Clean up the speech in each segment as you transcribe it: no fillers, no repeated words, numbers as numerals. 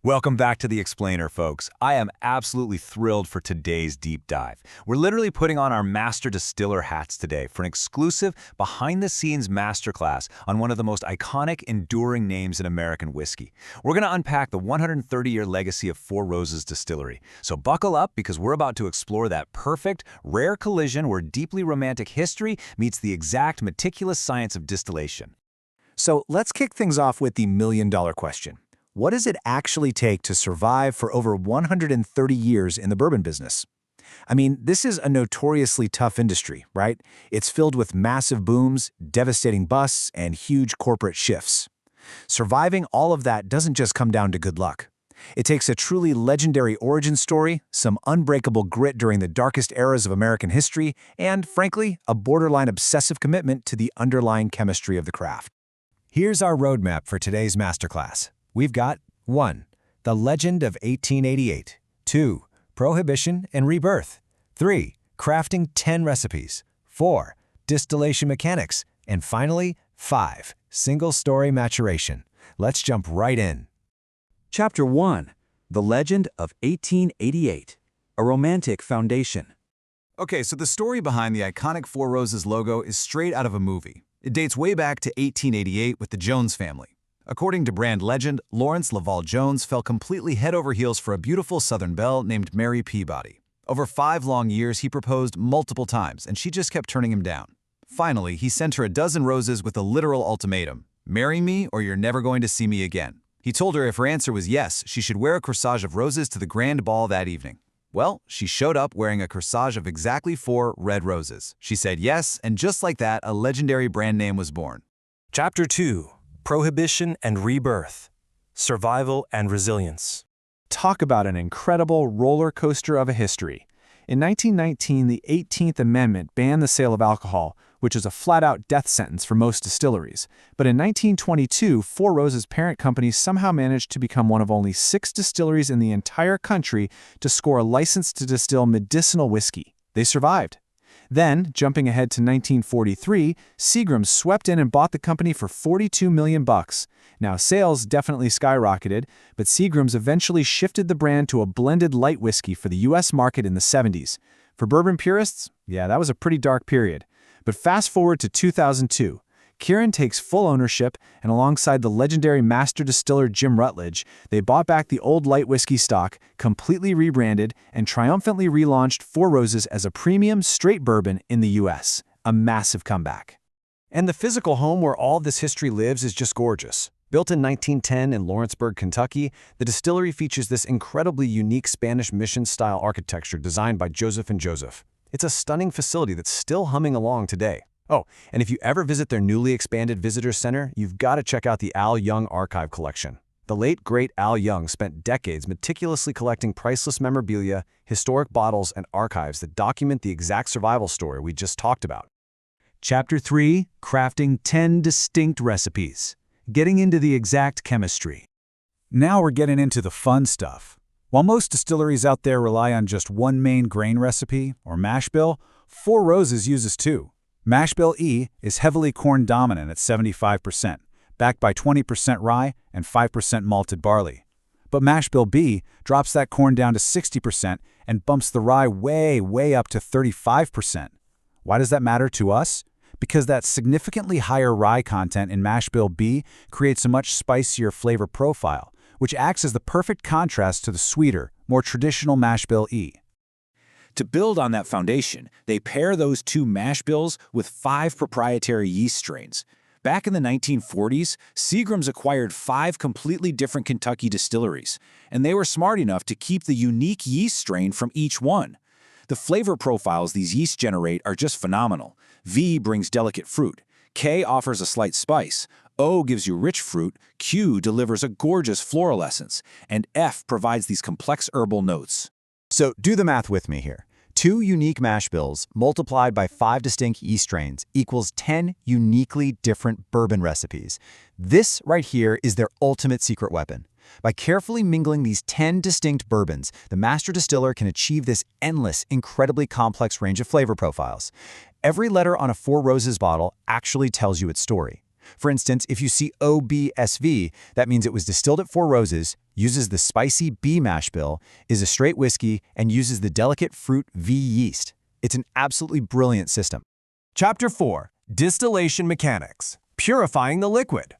Welcome back to The Explainer, folks. I am absolutely thrilled for today's deep dive. We're literally putting on our master distiller hats today for an exclusive behind-the-scenes masterclass on one of the most iconic, enduring names in American whiskey. We're going to unpack the 130-year legacy of Four Roses Distillery. So buckle up because we're about to explore that perfect, rare collision where deeply romantic history meets the exact meticulous science of distillation. So let's kick things off with the million-dollar question. What does it actually take to survive for over 130 years in the bourbon business? I mean, this is a notoriously tough industry, right? It's filled with massive booms, devastating busts, and huge corporate shifts. Surviving all of that doesn't just come down to good luck. It takes a truly legendary origin story, some unbreakable grit during the darkest eras of American history, and, frankly, a borderline obsessive commitment to the underlying chemistry of the craft. Here's our roadmap for today's masterclass. We've got 1. The Legend of 1888. 2. Prohibition and Rebirth. 3. Crafting 10 recipes. 4. Distillation mechanics. And finally, 5. Single-story maturation. Let's jump right in. Chapter 1. The Legend of 1888. A Romantic Foundation. Okay, so the story behind the iconic Four Roses logo is straight out of a movie. It dates way back to 1888 with the Jones family. According to brand legend, Lawrence Laval Jones fell completely head over heels for a beautiful Southern belle named Mary Peabody. Over 5 long years, he proposed multiple times, and she just kept turning him down. Finally, he sent her a dozen roses with a literal ultimatum: marry me or you're never going to see me again. He told her if her answer was yes, she should wear a corsage of roses to the grand ball that evening. Well, she showed up wearing a corsage of exactly 4 red roses. She said yes, and just like that, a legendary brand name was born. Chapter 2. Prohibition and Rebirth. Survival and Resilience. Talk about an incredible roller coaster of a history. In 1919, the 18th Amendment banned the sale of alcohol, which is a flat-out death sentence for most distilleries. But in 1922, Four Roses' parent company somehow managed to become one of only 6 distilleries in the entire country to score a license to distill medicinal whiskey. They survived. Then, jumping ahead to 1943, Seagram's swept in and bought the company for $42 million. Now, sales definitely skyrocketed, but Seagram's eventually shifted the brand to a blended light whiskey for the U.S. market in the 70s. For bourbon purists, yeah, that was a pretty dark period. But fast forward to 2002. Kirin takes full ownership, and alongside the legendary master distiller Jim Rutledge, they bought back the old light whiskey stock, completely rebranded, and triumphantly relaunched Four Roses as a premium straight bourbon in the U.S. A massive comeback. And the physical home where all this history lives is just gorgeous. Built in 1910 in Lawrenceburg, Kentucky, the distillery features this incredibly unique Spanish mission-style architecture designed by Joseph and Joseph. It's a stunning facility that's still humming along today. Oh, and if you ever visit their newly expanded visitor center, you've got to check out the Al Young Archive Collection. The late, great Al Young spent decades meticulously collecting priceless memorabilia, historic bottles, and archives that document the exact survival story we just talked about. Chapter 3. Crafting 10 distinct recipes. Getting into the exact chemistry. Now we're getting into the fun stuff. While most distilleries out there rely on just one main grain recipe, or mash bill, Four Roses uses 2. Mash bill E is heavily corn-dominant at 75%, backed by 20% rye and 5% malted barley. But mash bill B drops that corn down to 60% and bumps the rye way up to 35%. Why does that matter to us? Because that significantly higher rye content in mash bill B creates a much spicier flavor profile, which acts as the perfect contrast to the sweeter, more traditional mash bill E. To build on that foundation, they pair those 2 mash bills with 5 proprietary yeast strains. Back in the 1940s, Seagram's acquired 5 completely different Kentucky distilleries, and they were smart enough to keep the unique yeast strain from each one. The flavor profiles these yeasts generate are just phenomenal. V brings delicate fruit, K offers a slight spice, O gives you rich fruit, Q delivers a gorgeous floral essence, and F provides these complex herbal notes. So do the math with me here. 2 unique mash bills multiplied by 5 distinct yeast strains equals 10 uniquely different bourbon recipes. This right here is their ultimate secret weapon. By carefully mingling these 10 distinct bourbons, the master distiller can achieve this endless, incredibly complex range of flavor profiles. Every letter on a Four Roses bottle actually tells you its story. For instance, if you see OBSV, that means it was distilled at Four Roses, uses the spicy B mash bill, is a straight whiskey, and uses the delicate fruit V yeast. It's an absolutely brilliant system. Chapter 4. Distillation Mechanics. Purifying the liquid.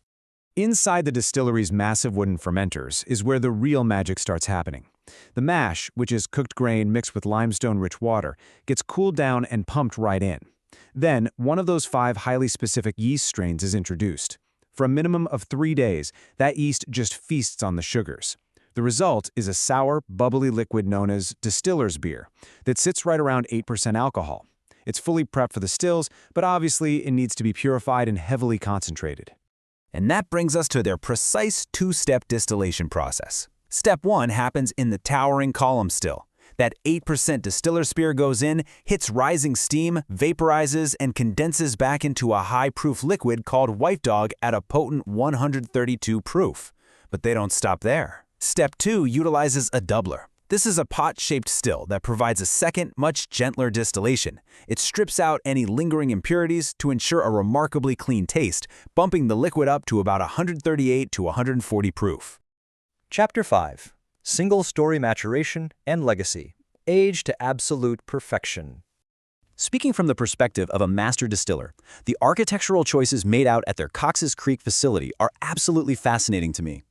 Inside the distillery's massive wooden fermenters is where the real magic starts happening. The mash, which is cooked grain mixed with limestone-rich water, gets cooled down and pumped right in. Then, one of those 5 highly specific yeast strains is introduced. For a minimum of 3 days, that yeast just feasts on the sugars. The result is a sour, bubbly liquid known as distiller's beer that sits right around 8% alcohol. It's fully prepped for the stills, but obviously it needs to be purified and heavily concentrated. And that brings us to their precise 2-step distillation process. Step 1 happens in the towering column still. That 8% distiller's beer goes in, hits rising steam, vaporizes, and condenses back into a high-proof liquid called White Dog at a potent 132 proof. But they don't stop there. Step 2 utilizes a doubler. This is a pot-shaped still that provides a second, much gentler distillation. It strips out any lingering impurities to ensure a remarkably clean taste, bumping the liquid up to about 138 to 140 proof. Chapter 5. Single-story maturation and legacy. Age to absolute perfection. Speaking from the perspective of a master distiller, the architectural choices made out at their Cox's Creek facility are absolutely fascinating to me.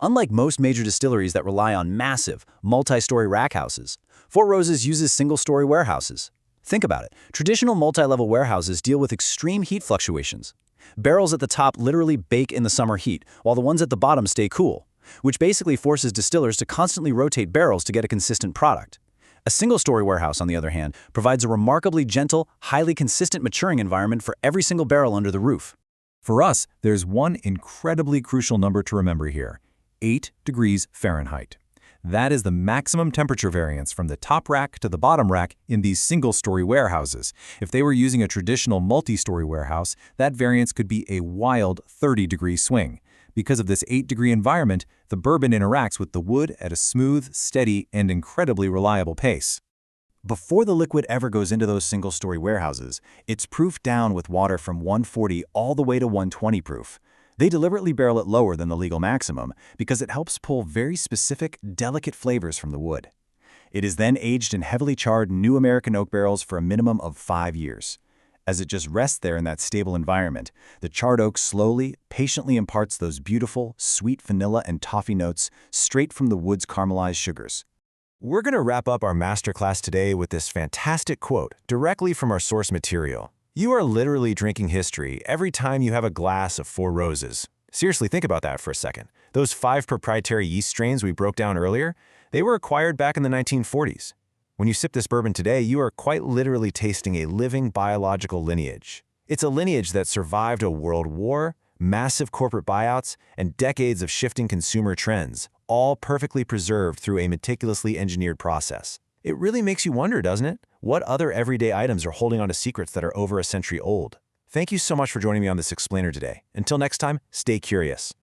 Unlike most major distilleries that rely on massive, multi-story rack houses, Four Roses uses single-story warehouses. Think about it. Traditional multi-level warehouses deal with extreme heat fluctuations. Barrels at the top literally bake in the summer heat, while the ones at the bottom stay cool, which basically forces distillers to constantly rotate barrels to get a consistent product. A single-story warehouse, on the other hand, provides a remarkably gentle, highly consistent maturing environment for every single barrel under the roof. For us, there's one incredibly crucial number to remember here: 8 degrees Fahrenheit. That is the maximum temperature variance from the top rack to the bottom rack in these single-story warehouses. If they were using a traditional multi-story warehouse, that variance could be a wild 30-degree swing. Because of this 8-degree environment, the bourbon interacts with the wood at a smooth, steady, and incredibly reliable pace. Before the liquid ever goes into those single-story warehouses, it's proofed down with water from 140 all the way to 120 proof. They deliberately barrel it lower than the legal maximum because it helps pull very specific, delicate flavors from the wood. It is then aged in heavily charred new American oak barrels for a minimum of 5 years. As it just rests there in that stable environment, the charred oak slowly, patiently imparts those beautiful, sweet vanilla and toffee notes straight from the wood's caramelized sugars. We're going to wrap up our masterclass today with this fantastic quote directly from our source material. You are literally drinking history every time you have a glass of Four Roses. Seriously, think about that for a second. Those 5 proprietary yeast strains we broke down earlier, they were acquired back in the 1940s. When you sip this bourbon today, you are quite literally tasting a living biological lineage. It's a lineage that survived a world war, massive corporate buyouts, and decades of shifting consumer trends, all perfectly preserved through a meticulously engineered process. It really makes you wonder, doesn't it? What other everyday items are holding on to secrets that are over a century old? Thank you so much for joining me on this explainer today. Until next time, stay curious.